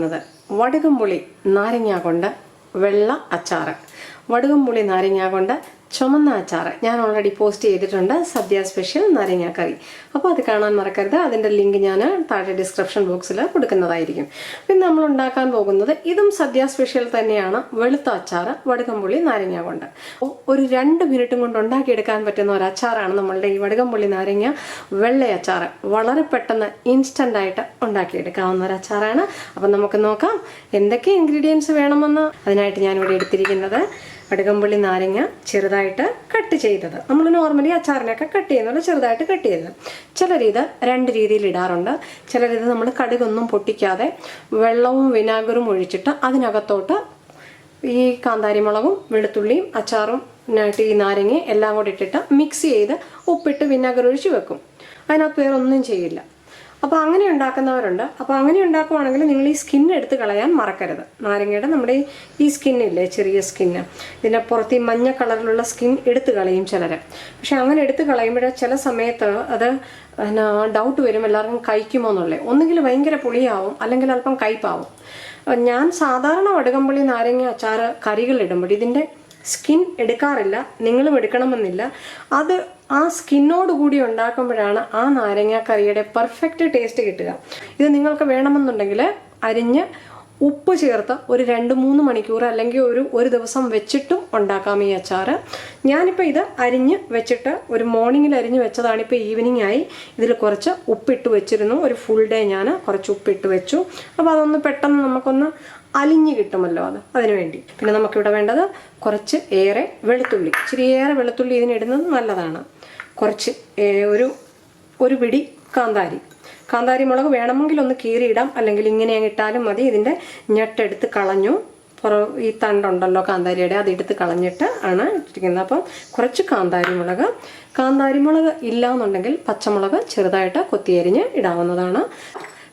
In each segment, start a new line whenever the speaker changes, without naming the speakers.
ചെയ്യുന്നത് വടുകംപുളി നാരങ്ങ കൊണ്ട് വെള്ള അച്ചാർ. വടുകംപുളി നാരങ്ങ കൊണ്ട് ചുമന്ന അച്ചാർ ഞാൻ ഓൾറെഡി പോസ്റ്റ് ചെയ്തിട്ടുണ്ട്. സദ്യ സ്പെഷ്യൽ നാരങ്ങ കറി. അപ്പോൾ അത് കാണാൻ മറക്കരുത്. അതിൻ്റെ ലിങ്ക് ഞാൻ താഴെ ഡിസ്ക്രിപ്ഷൻ ബോക്സിൽ കൊടുക്കുന്നതായിരിക്കും. പിന്നെ നമ്മൾ ഉണ്ടാക്കാൻ പോകുന്നത് ഇതും സദ്യ സ്പെഷ്യൽ തന്നെയാണ്. വെളുത്ത അച്ചാർ വടുകംപുളി നാരങ്ങ കൊണ്ട്. ഒരു 2 മിനിറ്റും കൊണ്ട് ഉണ്ടാക്കിയെടുക്കാൻ പറ്റുന്ന ഒരു അച്ചാറാണ് നമ്മളുടെ ഈ വടുകംപുളി നാരങ്ങ വെള്ള അച്ചാർ. വളരെ പെട്ടെന്ന് ഇൻസ്റ്റൻ്റ് ആയിട്ട് ഉണ്ടാക്കിയെടുക്കാവുന്ന ഒരു അച്ചാറാണ്. അപ്പം നമുക്ക് നോക്കാം എന്തൊക്കെ ഇൻഗ്രീഡിയൻസ് വേണമെന്ന്. അതിനായിട്ട് ഞാനിവിടെ എടുത്തിരിക്കുന്നത് വടുകംപുളി നാരങ്ങ ചെറുതായിട്ട് കട്ട് ചെയ്തത്. നമ്മൾ നോർമലി അച്ചാറിനൊക്കെ കട്ട് ചെയ്യുന്നത് ചെറുതായിട്ട് കട്ട് ചെയ്തത്. ചിലരിത് 2 രീതിയിൽ ഇടാറുണ്ട്. ചിലരിത് നമ്മൾ കടുകൊന്നും പൊട്ടിക്കാതെ വെള്ളവും വിനാഗറും ഒഴിച്ചിട്ട് അതിനകത്തോട്ട് ഈ കാന്താരിമുളകും വെളുത്തുള്ളിയും അച്ചാറും ഈ നാരങ്ങ എല്ലാം കൂടി ഇട്ടിട്ട് മിക്സ് ചെയ്ത് ഉപ്പിട്ട് വിനാഗർ ഒഴിച്ച് വെക്കും. അതിനകത്ത് വേറെ ഒന്നും ചെയ്യില്ല. അപ്പോൾ അങ്ങനെ ഉണ്ടാക്കുന്നവരുണ്ട്. അപ്പോൾ അങ്ങനെ ഉണ്ടാക്കുവാണെങ്കിൽ നിങ്ങൾ ഈ സ്കിൻ എടുത്ത് കളയാൻ മറക്കരുത്. നാരങ്ങയുടെ നമ്മുടെ ഈ സ്കിന്നില്ലേ, ചെറിയ സ്കിന്ന്, ഇതിൻ്റെ പുറത്ത് ഈ മഞ്ഞ കളറിലുള്ള സ്കിൻ എടുത്ത് കളയും ചിലർ. പക്ഷെ അങ്ങനെ എടുത്ത് കളയുമ്പോൾ ചില സമയത്ത് അത് ഡൗട്ട് വരും എല്ലാവർക്കും കഴിക്കുമോ എന്നുള്ളത്. ഒന്നുകിൽ ഭയങ്കര പുളിയാവും, അല്ലെങ്കിൽ അല്പം കയ്പാവും. ഞാൻ സാധാരണ വടുകംപുളി നാരങ്ങ അച്ചാർ കറികളിടുമ്പോൾ ഇതിൻ്റെ സ്കിൻ എടുക്കാറില്ല. നിങ്ങളും എടുക്കണമെന്നില്ല. അത് ആ സ്കിന്നോട് കൂടി ഉണ്ടാക്കുമ്പോഴാണ് ആ നാരങ്ങ കറിയുടെ പെർഫെക്റ്റ് ടേസ്റ്റ് കിട്ടുക. ഇത് നിങ്ങൾക്ക് വേണമെന്നുണ്ടെങ്കിൽ അരിഞ്ഞ് ഉപ്പ് ചേർത്ത് ഒരു 2-3 മണിക്കൂർ അല്ലെങ്കിൽ ഒരു ദിവസം വെച്ചിട്ടും ഉണ്ടാക്കാം ഈ അച്ചാർ. ഞാനിപ്പോൾ ഇത് അരിഞ്ഞ് വെച്ചിട്ട് ഒരു മോർണിംഗിൽ അരിഞ്ഞ് വെച്ചതാണ്. ഇപ്പോൾ ഈവനിങ് ആയി. ഇതിൽ കുറച്ച് ഉപ്പിട്ട് വെച്ചിരുന്നു. ഒരു ഫുൾ ഡേ ഞാൻ കുറച്ച് ഉപ്പിട്ട് വെച്ചു. അപ്പോൾ അതൊന്ന് പെട്ടെന്ന് നമുക്കൊന്ന് അലിഞ്ഞ് കിട്ടുമല്ലോ അതിനു വേണ്ടി. പിന്നെ നമുക്കിവിടെ വേണ്ടത് കുറച്ച് ഏറെ വെളുത്തുള്ളി. ഇച്ചിരി ഏറെ വെളുത്തുള്ളി ഇതിനിടുന്നത് നല്ലതാണ്. കുറച്ച് ഒരു പിടി കാന്താരി മുളക് വേണമെങ്കിൽ ഒന്ന് കീറിയിടാം, അല്ലെങ്കിൽ ഇങ്ങനെ ഇട്ടാലും മതി. ഇതിൻ്റെ ഞെട്ടെടുത്ത് കളഞ്ഞു. ഈ തണ്ടുണ്ടല്ലോ കാന്താരിയുടെ, അതെടുത്ത് കളഞ്ഞിട്ട് ആണ് ഇട്ടിരിക്കുന്നത്. അപ്പം കുറച്ച് കാന്താരി മുളക് ഇല്ല എന്നുണ്ടെങ്കിൽ പച്ചമുളക് ചെറുതായിട്ട് കൊത്തിയരിഞ്ഞ് ഇടാവുന്നതാണ്.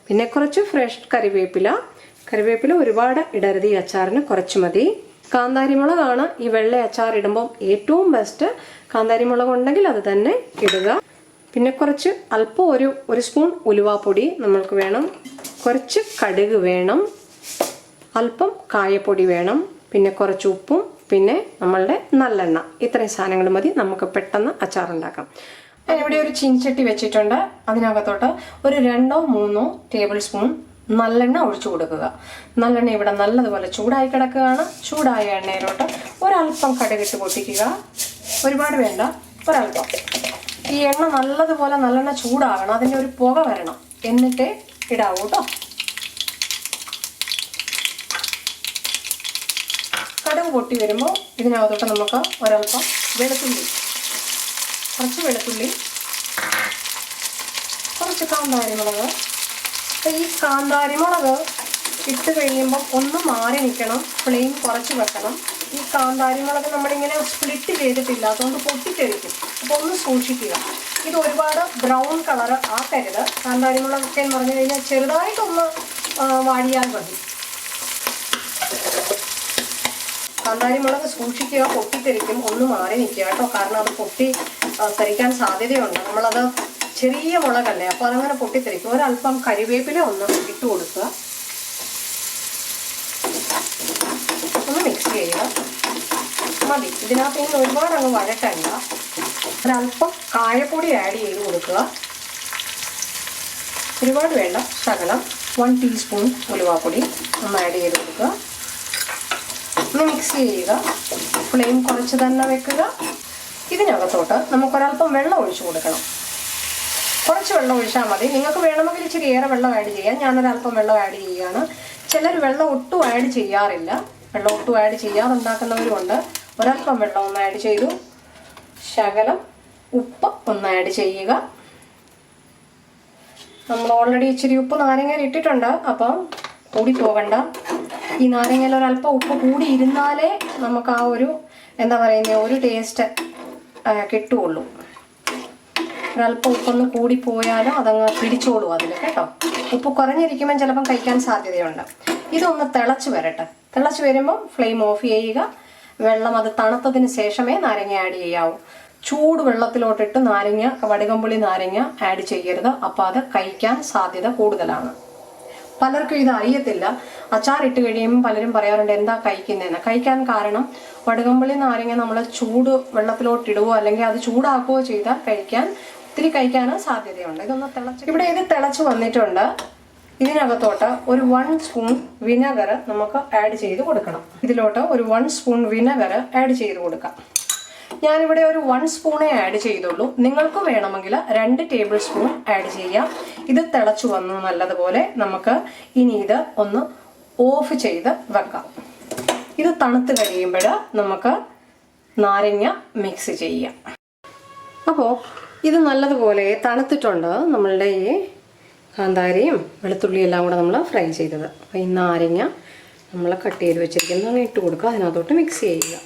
പിന്നെ കുറച്ച് ഫ്രഷ് കറിവേപ്പില ഒരുപാട് ഇടരുത്. ഈ അച്ചാറിന് കുറച്ച് മതി. കാന്താരിമുളകാണ് ഈ വെള്ള അച്ചാർ ഇടുമ്പം ഏറ്റവും ബെസ്റ്റ്. കാന്താരിമുളക് ഉണ്ടെങ്കിൽ അത് തന്നെ ഇടുക. പിന്നെ കുറച്ച് അല്പം ഒരു സ്പൂൺ ഉലുവാപ്പൊടി നമ്മൾക്ക് വേണം. കുറച്ച് കടുക് വേണം. അല്പം കായപ്പൊടി വേണം. പിന്നെ കുറച്ച് ഉപ്പും പിന്നെ നമ്മളുടെ നല്ലെണ്ണ. ഇത്രയും സാധനങ്ങൾ മതി നമുക്ക് പെട്ടെന്ന് അച്ചാർ ഉണ്ടാക്കാം. ഞാനിവിടെ ഒരു ചീനച്ചട്ടി വെച്ചിട്ടുണ്ട്. അതിനകത്തോട്ട് ഒരു 2-3 ടേബിൾ സ്പൂൺ നല്ലെണ്ണ ഒഴിച്ചു കൊടുക്കുക. നല്ലെണ്ണ ഇവിടെ നല്ലതുപോലെ ചൂടായി കിടക്കുകയാണ്. ചൂടായ എണ്ണയിലോട്ട് ഒരല്പം കടുകിട്ട് പൊട്ടിക്കുക. ഒരുപാട് വേണ്ട, ഒരല്പം. ഈ എണ്ണ നല്ലെണ്ണ ചൂടാകണം. അതിൻ്റെ ഒരു പുക വരണം. എന്നിട്ടേ ഇടാവൂ കേട്ടോ. കടുക് പൊട്ടി വരുമ്പോൾ ഇതിനകത്തോട്ട് നമുക്ക് ഒരല്പം കുറച്ച് വെളുത്തുള്ളി, കുറച്ച് കാന്താരിമുളക്. ഈ കാന്താരിമുളക് ഇട്ട് കഴിയുമ്പം ഒന്ന് മാറി നിൽക്കണം. ഫ്ലെയിം കുറച്ച് വെക്കണം. ഈ കാന്താരിമുളക് നമ്മളിങ്ങനെ സ്പ്ലിറ്റ് ചെയ്തിട്ടില്ല, അതുകൊണ്ട് പൊട്ടിത്തെറിക്കും. അപ്പോൾ ഒന്ന് സൂക്ഷിക്കുക. ഇത് ഒരുപാട് ബ്രൗൺ കളർ ആക്കരുത്. കാന്താരിമുളകൊക്കെ എന്ന് പറഞ്ഞു കഴിഞ്ഞാൽ ചെറുതായിട്ടൊന്ന് വാടിയാൽ മതി. കാന്താരിമുളക് സൂക്ഷിക്കുക, പൊട്ടിത്തെറിക്കും. ഒന്ന് മാറി നിൽക്കുക കേട്ടോ, കാരണം അത് തെറിക്കാൻ സാധ്യതയുണ്ട്. നമ്മളത് ചെറിയ മുളകല്ലേ, അപ്പോൾ അതങ്ങനെ പൊട്ടിത്തെറിക്കും. ഒരല്പം കരിവേപ്പില ഒന്ന് ഇട്ട് കൊടുക്കുക. ഒന്ന് മിക്സ് ചെയ്യുക. മതി. ഇതിനകത്ത് ഇങ്ങനെ ഒരുപാട് അങ്ങ് വഴക്കണ്ട. ഒരല്പം കായപ്പൊടി ആഡ് ചെയ്ത് കൊടുക്കുക. ഒരുപാട് വേണ്ട, ശകലം. 1 ടീസ്പൂൺ ഉലുവാപ്പൊടി ഒന്ന് ആഡ് ചെയ്ത് കൊടുക്കുക. ഒന്ന് മിക്സ് ചെയ്യുക. ഫ്ലെയിം കുറച്ച് തന്നെ വെക്കുക. ഇതിനകത്തോട്ട് നമുക്കൊരല്പം വെള്ളം ഒഴിച്ചു കൊടുക്കണം. കുറച്ച് വെള്ളം ഒഴിച്ചാൽ മതി. നിങ്ങൾക്ക് വേണമെങ്കിൽ ഇച്ചിരി ഏറെ വെള്ളം ആഡ് ചെയ്യാം. ഞാനൊരല്പം വെള്ളം ആഡ് ചെയ്യുകയാണ്. ചിലർ വെള്ളം ഒട്ടും ആഡ് ചെയ്യാറില്ല. വെള്ളം ഒട്ടും ആഡ് ചെയ്യാതെ ഉണ്ടാക്കുന്നവരുമുണ്ട്. ഒരല്പം വെള്ളം ഒന്ന് ആഡ് ചെയ്തു. ശകലം ഉപ്പ് ഒന്ന് ആഡ് ചെയ്യുക. നമ്മൾ ഓൾറെഡി ഇച്ചിരി ഉപ്പ് നാരങ്ങയിൽ ഇട്ടിട്ടുണ്ട്, അപ്പം കൂടി പോകണ്ട. ഈ നാരങ്ങയിൽ ഒരല്പം ഉപ്പ് കൂടി ഇരുന്നാലേ നമുക്ക് ആ ഒരു ടേസ്റ്റ് കിട്ടുകയുള്ളൂ. ഒരല്പം ഉപ്പൊന്ന് കൂടിപ്പോയാലും അതങ്ങ് പിടിച്ചോളൂ അതിൽ കേട്ടോ. ഉപ്പ് കുറഞ്ഞിരിക്കുമ്പോൾ ചിലപ്പം കഴിക്കാൻ സാധ്യതയുണ്ട്. ഇതൊന്ന് തിളച്ച് വരട്ടെ. തിളച്ച് വരുമ്പോൾ ഫ്ലെയിം ഓഫ് ചെയ്യുക. വെള്ളം അത് തണുത്തതിന് ശേഷമേ നാരങ്ങ ആഡ് ചെയ്യാവൂ. ചൂട് വെള്ളത്തിലോട്ടിട്ട് വടുകംപുളി നാരങ്ങ ആഡ് ചെയ്യരുത്. അപ്പോൾ അത് കഴിക്കാൻ സാധ്യത കൂടുതലാണ്. പലർക്കും ഇത് അറിയത്തില്ല. അച്ചാർ ഇട്ട് കഴിയുമ്പോൾ പലരും പറയാറുണ്ട് എന്താ കഴിക്കുന്നതെന്ന്. കഴിക്കാൻ കാരണം വടുകംപുളി നാരങ്ങ നമ്മൾ ചൂട് വെള്ളത്തിലോട്ട് ഇടുവോ അല്ലെങ്കിൽ അത് ചൂടാക്കുകയോ ചെയ്താൽ ഒത്തിരി കഴിക്കാൻ സാധ്യതയുണ്ട്. ഇതൊന്ന് ഇവിടെ ഇത് തിളച്ച് വന്നിട്ടുണ്ട്. ഇതിനകത്തോട്ട് ഒരു 1 സ്പൂൺ വിനെഗർ നമുക്ക് ആഡ് ചെയ്ത് കൊടുക്കണം. ഇതിലോട്ട് ഒരു 1 സ്പൂൺ വിനെഗർ ആഡ് ചെയ്ത് കൊടുക്കാം. ഞാനിവിടെ ഒരു 1 സ്പൂണേ ആഡ് ചെയ്തുള്ളൂ. നിങ്ങൾക്ക് വേണമെങ്കിൽ 2 ടേബിൾ സ്പൂൺ ആഡ് ചെയ്യാം. ഇത് തിളച്ചു വന്നു നല്ലതുപോലെ. നമുക്ക് ഇനി ഇത് ഒന്ന് ഓഫ് ചെയ്ത് വെക്കാം. ഇത് തണുത്ത് കഴിയുമ്പോൾ നമുക്ക് നാരങ്ങ മിക്സ് ചെയ്യാം. അപ്പോൾ ഇത് നല്ലതുപോലെ തണുത്തിട്ടുണ്ട്. നമ്മളുടെ ഈ കാന്താരിയും വെളുത്തുള്ളിയും എല്ലാം കൂടെ നമ്മൾ ഫ്രൈ ചെയ്തത്. അപ്പോൾ ഈ നാരങ്ങ നമ്മൾ കട്ട് ചെയ്ത് വെച്ചിരിക്കുന്നതാണ് ഇട്ട് കൊടുക്കുക. അതിനകത്തോട്ട് മിക്സ് ചെയ്യുക.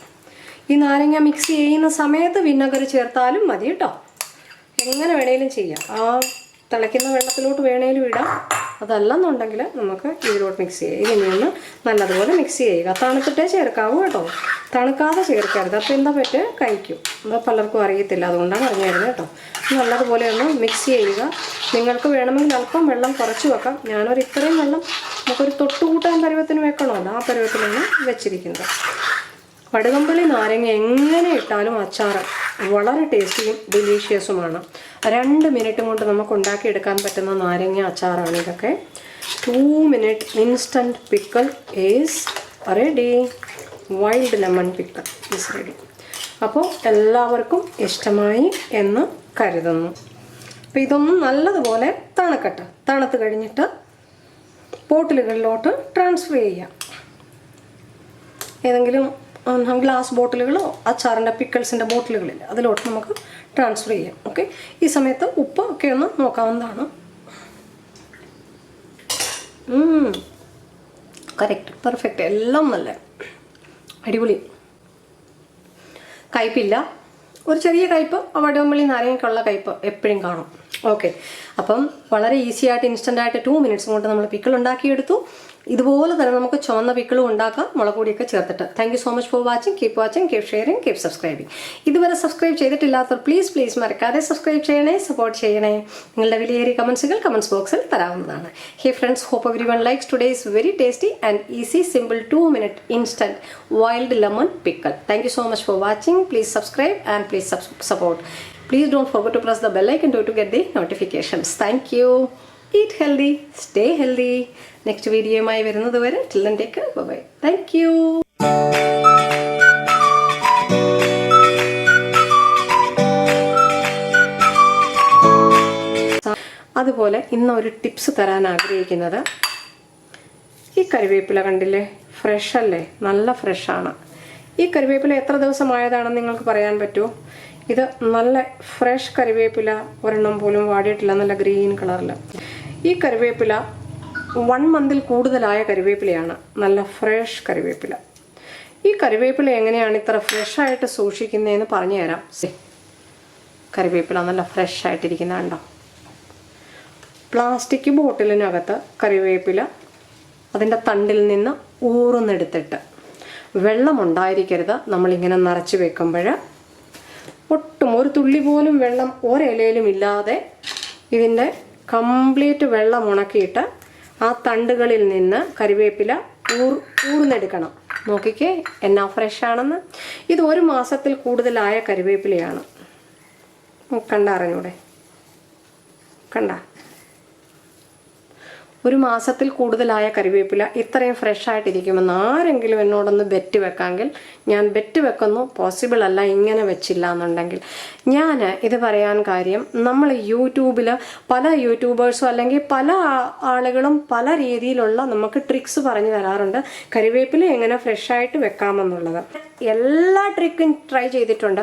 ഈ നാരങ്ങ മിക്സ് ചെയ്യുന്ന സമയത്ത് വിനെഗർ ചേർത്താലും മതി കേട്ടോ. എങ്ങനെ വേണേലും ചെയ്യാം. ആ തിളയ്ക്കുന്ന വെള്ളത്തിലോട്ട് വേണേലും ഇടാം. അതല്ലെന്നുണ്ടെങ്കിൽ നമുക്ക് ഇതിലോട്ട് മിക്സ് ചെയ്യാം. ഇതിനൊന്ന് നല്ലതുപോലെ മിക്സ് ചെയ്യുക. തണുത്തിട്ടേ ചേർക്കാവൂ കേട്ടോ. തണുക്കാതെ ചേർക്കരുത്. അപ്പോൾ എന്താ പറ്റുക, കഴിക്കും. അത് പലർക്കും അറിയത്തില്ല. അതുകൊണ്ടാണ് പറഞ്ഞു തരുന്നത് കേട്ടോ. നല്ലതുപോലെ ഒന്ന് മിക്സ് ചെയ്യുക. നിങ്ങൾക്ക് വേണമെങ്കിൽ അല്പം വെള്ളം കുറച്ച് വെക്കാം. ഞാനൊരു ഇത്രയും വെള്ളം നമുക്കൊരു തൊട്ടുകൂട്ടാൻ പരുവത്തിന് വെക്കണമല്ലോ. ആ പരുവത്തിലാണ് വെച്ചിരിക്കുന്നത്. വടുകംപുളി നാരങ്ങ എങ്ങനെ ഇട്ടാലും അച്ചാർ വളരെ ടേസ്റ്റിയും ഡിലീഷ്യസുമാണ്. 2 മിനിറ്റ് കൊണ്ട് നമുക്ക് ഉണ്ടാക്കിയെടുക്കാൻ പറ്റുന്ന നാരങ്ങ അച്ചാറാണ് ഇതൊക്കെ. 2 minute instant pickle is ready. Wild lemon pickle is ready. അപ്പോൾ എല്ലാവർക്കും ഇഷ്ടമായി എന്ന് കരുതുന്നു. അപ്പോൾ ഇതൊന്നും നല്ലതുപോലെ തണുക്കട്ടെ. തണുത്ത് കഴിഞ്ഞിട്ട് ബോട്ടിലുകളിലോട്ട് ട്രാൻസ്ഫർ ചെയ്യാം. ഏതെങ്കിലും ഗ്ലാസ് ബോട്ടിലുകളോ അച്ചാറിൻ്റെ പിക്കിൾസിൻ്റെ ബോട്ടിലുകളില്ല, അതിലോട്ട് നമുക്ക് ട്രാൻസ്ഫർ ചെയ്യാം. ഓക്കെ. ഈ സമയത്ത് ഉപ്പ് ഒക്കെ ഒന്ന് നോക്കാവുന്നതാണ്. കറക്റ്റ്, പെർഫെക്റ്റ്, എല്ലാം നല്ല അടിപൊളി. കയ്പില്ല. ഒരു ചെറിയ കയ്പ് വടുകംപുളി നാരങ്ങയ്ക്കുള്ള കയ്പ് എപ്പോഴും കാണും. ഓക്കെ. അപ്പം വളരെ ഈസി ആയിട്ട് ഇൻസ്റ്റൻ്റായിട്ട് 2 minutes കൊണ്ട് നമ്മൾ പിക്കിൾ ഉണ്ടാക്കിയെടുത്തു. ഇതുപോലെ തന്നെ നമുക്ക് ചുവന്ന പിക്കിളും ഉണ്ടാക്കാം, മുളക് പൊടിയൊക്കെ ചേർത്തിട്ട്. Thank you so much for watching. Keep sharing, keep subscribing. ഇതുവരെ സബ്സ്ക്രൈബ് ചെയ്തിട്ടില്ലാത്തവർ പ്ലീസ് മറക്കാതെ സബ്സ്ക്രൈബ് ചെയ്യണേ, സപ്പോർട്ട് ചെയ്യണേ. നിങ്ങളുടെ വിലയേറിയ കമൻസുകൾ കമൻസ് ബോക്സിൽ തരാവുന്നതാണ്. Hey friends, hope everyone likes today's very tasty and easy simple 2 minute instant wild lemon pickle. Thank you so much for watching. Please subscribe and please support. Please don't forget to press the bell icon to get the notifications. Thank you. Eat healthy, stay healthy. Next video മായി വരുന്നത് വരെ till then take care. Bye. Thank you. അതുപോലെ ഇന്ന് ഒരു tips തരാൻ ആഗ്രഹിക്കുന്നത്, ഈ കരിവേപ്പില കണ്ടില്ലേ, ഫ്രഷ് അല്ലേ, നല്ല ഫ്രഷാണ്. ഈ കരിവേപ്പില എത്ര ദിവസമായതാണെന്ന് നിങ്ങൾക്ക് പറയാൻ പറ്റുമോ? ഇത് നല്ല ഫ്രഷ് കരിവേപ്പില, ഒരെണ്ണം പോലും വാടിയിട്ടില്ല, നല്ല ഗ്രീൻ കളറിൽ. ഈ കരിവേപ്പില 1 month കൂടുതലായ കരിവേപ്പിലയാണ്, നല്ല ഫ്രഷ് കരിവേപ്പില. ഈ കരിവേപ്പില എങ്ങനെയാണ് ഇത്ര ഫ്രഷായിട്ട് സൂക്ഷിക്കുന്നതെന്ന് പറഞ്ഞു തരാം. കരിവേപ്പില നല്ല ഫ്രഷ് ആയിട്ടിരിക്കുന്ന കണ്ടോ. പ്ലാസ്റ്റിക് ബോട്ടിലിനകത്ത് കരിവേപ്പില അതിൻ്റെ തണ്ടിൽ നിന്ന് ഊർന്നെടുത്തിട്ട്, വെള്ളമുണ്ടായിരിക്കരുത് നമ്മളിങ്ങനെ നിറച്ച് വെക്കുമ്പോൾ. ഒട്ടും ഒരു തുള്ളി പോലും വെള്ളം ഒരിലയിലും ഇല്ലാതെ ഇതിൻ്റെ കംപ്ലീറ്റ് വെള്ളം ഉണക്കിയിട്ട് ആ തണ്ടുകളിൽ നിന്ന് കരിവേപ്പില ഊർന്നെടുക്കണം. നോക്കിക്കേ എന്നാ ഫ്രഷാണെന്ന്. ഇത് 1 മാസത്തിൽ കൂടുതലായ കരിവേപ്പിലയാണ്. അറിഞ്ഞൂടെ, കണ്ട, 1 മാസത്തിൽ കൂടുതലായ കരിവേപ്പില ഇത്രയും ഫ്രഷ് ആയിട്ടിരിക്കുമെന്ന് ആരെങ്കിലും എന്നോടൊന്ന് ബെറ്റ് വെക്കാമെങ്കിൽ ഞാൻ ബെറ്റ് വെക്കുന്നു. പോസിബിൾ അല്ല ഇങ്ങനെ വെച്ചില്ല എന്നുണ്ടെങ്കിൽ. ഞാൻ ഇത് പറയാൻ കാര്യം, നമ്മൾ യൂട്യൂബിൽ പല യൂട്യൂബേഴ്സും അല്ലെങ്കിൽ പല ആളുകളും പല രീതിയിലുള്ള നമുക്ക് ട്രിക്സ് പറഞ്ഞു തരാറുണ്ട്, കരിവേപ്പില എങ്ങനെ ഫ്രഷായിട്ട് വെക്കാമെന്നുള്ളത്. എല്ലാ ട്രിക്കും ട്രൈ ചെയ്തിട്ടുണ്ട്.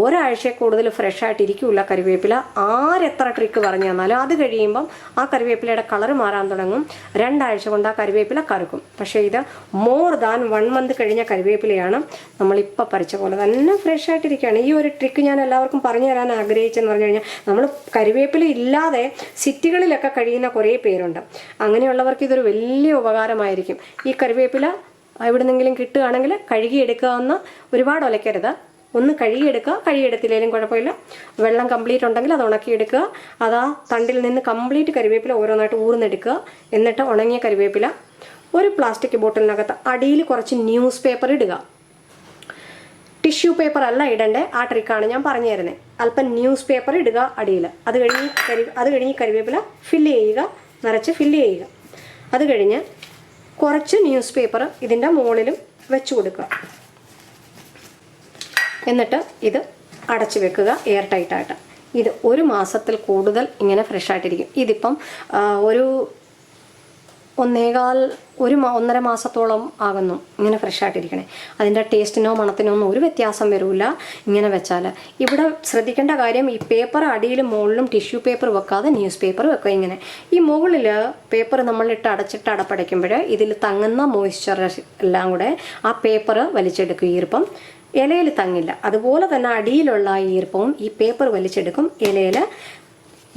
ഒരാഴ്ച കൂടുതൽ ഫ്രഷായിട്ടിരിക്കില്ല കരിവേപ്പില. ആരെത്ര ട്രിക്ക് പറഞ്ഞു തന്നാലും അത് കഴിയുമ്പം ആ കരിവേപ്പിലയുടെ കളർ മാറാൻ തുടങ്ങും. 2 ആഴ്ച കൊണ്ട് ആ കരിവേപ്പില കറുക്കും. പക്ഷേ ഇത് മോർ ദാൻ 1 month കഴിഞ്ഞ കരിവേപ്പിലയാണ്. നമ്മളിപ്പോൾ പറിച്ച പോലെ തന്നെ ഫ്രഷ് ആയിട്ടിരിക്കുകയാണ്. ഈ ഒരു ട്രിക്ക് ഞാൻ എല്ലാവർക്കും പറഞ്ഞു തരാൻ ആഗ്രഹിച്ചെന്ന് പറഞ്ഞു കഴിഞ്ഞാൽ, നമ്മൾ കരിവേപ്പില ഇല്ലാതെ സിറ്റികളിലൊക്കെ കഴിയുന്ന കുറേ പേരുണ്ട്. അങ്ങനെയുള്ളവർക്ക് ഇതൊരു വലിയ ഉപകാരമായിരിക്കും. ഈ കരിവേപ്പില എവിടെന്നെങ്കിലും കിട്ടുകയാണെങ്കിൽ കഴുകിയെടുക്കാവുന്ന, ഒരുപാട് ഉലയ്ക്കരുത്, ഒന്ന് കഴുകിയെടുക്കുക, കഴുകിയെടുത്തില്ലെങ്കിലും കുഴപ്പമില്ല. വെള്ളം കംപ്ലീറ്റ് ഉണ്ടെങ്കിൽ അത് ഉണക്കിയെടുക്കുക. അതാ തണ്ടിൽ നിന്ന് കംപ്ലീറ്റ് കരിവേപ്പില ഓരോന്നായിട്ട് ഊർന്നെടുക്കുക. എന്നിട്ട് ഉണങ്ങിയ കരിവേപ്പില ഒരു പ്ലാസ്റ്റിക് ബോട്ടിലിനകത്ത് അടിയിൽ കുറച്ച് ന്യൂസ് പേപ്പർ ഇടുക. ടിഷ്യൂ പേപ്പർ അല്ല ഇടണ്ടേ, ആ ട്രിക്കാണ് ഞാൻ പറഞ്ഞു തരുന്നത്. അല്പം ന്യൂസ് പേപ്പർ ഇടുക അടിയിൽ. അത് കഴിഞ്ഞ് കരിവേപ്പില ഫില്ല് ചെയ്യുക, നിറച്ച് ഫില്ല് ചെയ്യുക. അത് കഴിഞ്ഞ് കുറച്ച് ന്യൂസ് പേപ്പർ ഇതിൻ്റെ മുകളിലും വെച്ച് കൊടുക്കുക. എന്നിട്ട് ഇത് അടച്ചു വെക്കുക എയർ ടൈറ്റായിട്ട്. ഇത് 1 മാസത്തിൽ കൂടുതൽ ഇങ്ങനെ ഫ്രഷ് ആയിട്ടിരിക്കും. ഇതിപ്പം ഒരു 1.5 മാസത്തോളം ആകുന്നു ഇങ്ങനെ ഫ്രഷ് ആയിട്ടിരിക്കണേ. അതിൻ്റെ ടേസ്റ്റിനോ മണത്തിനോ ഒന്നും ഒരു വ്യത്യാസം വരില്ല ഇങ്ങനെ വെച്ചാൽ. ഇവിടെ ശ്രദ്ധിക്കേണ്ട കാര്യം, ഈ പേപ്പർ അടിയിലും മുകളിലും ടിഷ്യൂ പേപ്പർ വെക്കാതെ ന്യൂസ് പേപ്പർ വെക്കുക. ഇങ്ങനെ ഈ മുകളിൽ പേപ്പർ നമ്മളിട്ട് അടച്ചിട്ട് അടപ്പടയ്ക്കുമ്പോൾ ഇതിൽ തങ്ങുന്ന മോയ്സ്ചർ എല്ലാം കൂടെ ആ പേപ്പർ വലിച്ചെടുക്കും. ഈർപ്പം ഇലയിൽ തങ്ങില്ല. അതുപോലെ തന്നെ അടിയിലുള്ള ഈർപ്പവും ഈ പേപ്പർ വലിച്ചെടുക്കും, ഇലയിൽ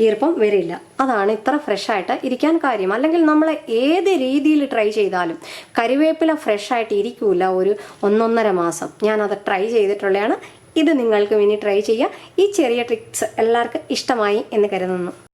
ഈർപ്പം വരില്ല. അതാണ് ഇത്ര ഫ്രഷായിട്ട് ഇരിക്കാൻ കാര്യം. അല്ലെങ്കിൽ നമ്മൾ ഏത് രീതിയിൽ ട്രൈ ചെയ്താലും കരിവേപ്പില ഫ്രഷായിട്ട് ഇരിക്കില്ല ഒരു 1.5 മാസം. ഞാനത് ട്രൈ ചെയ്തിട്ടുള്ളതാണ്. ഇത് നിങ്ങൾക്ക് ഇനി ട്രൈ ചെയ്യാം. ഈ ചെറിയ ട്രിക്സ് എല്ലാവർക്കും ഇഷ്ടമായി എന്ന് കരുതുന്നു.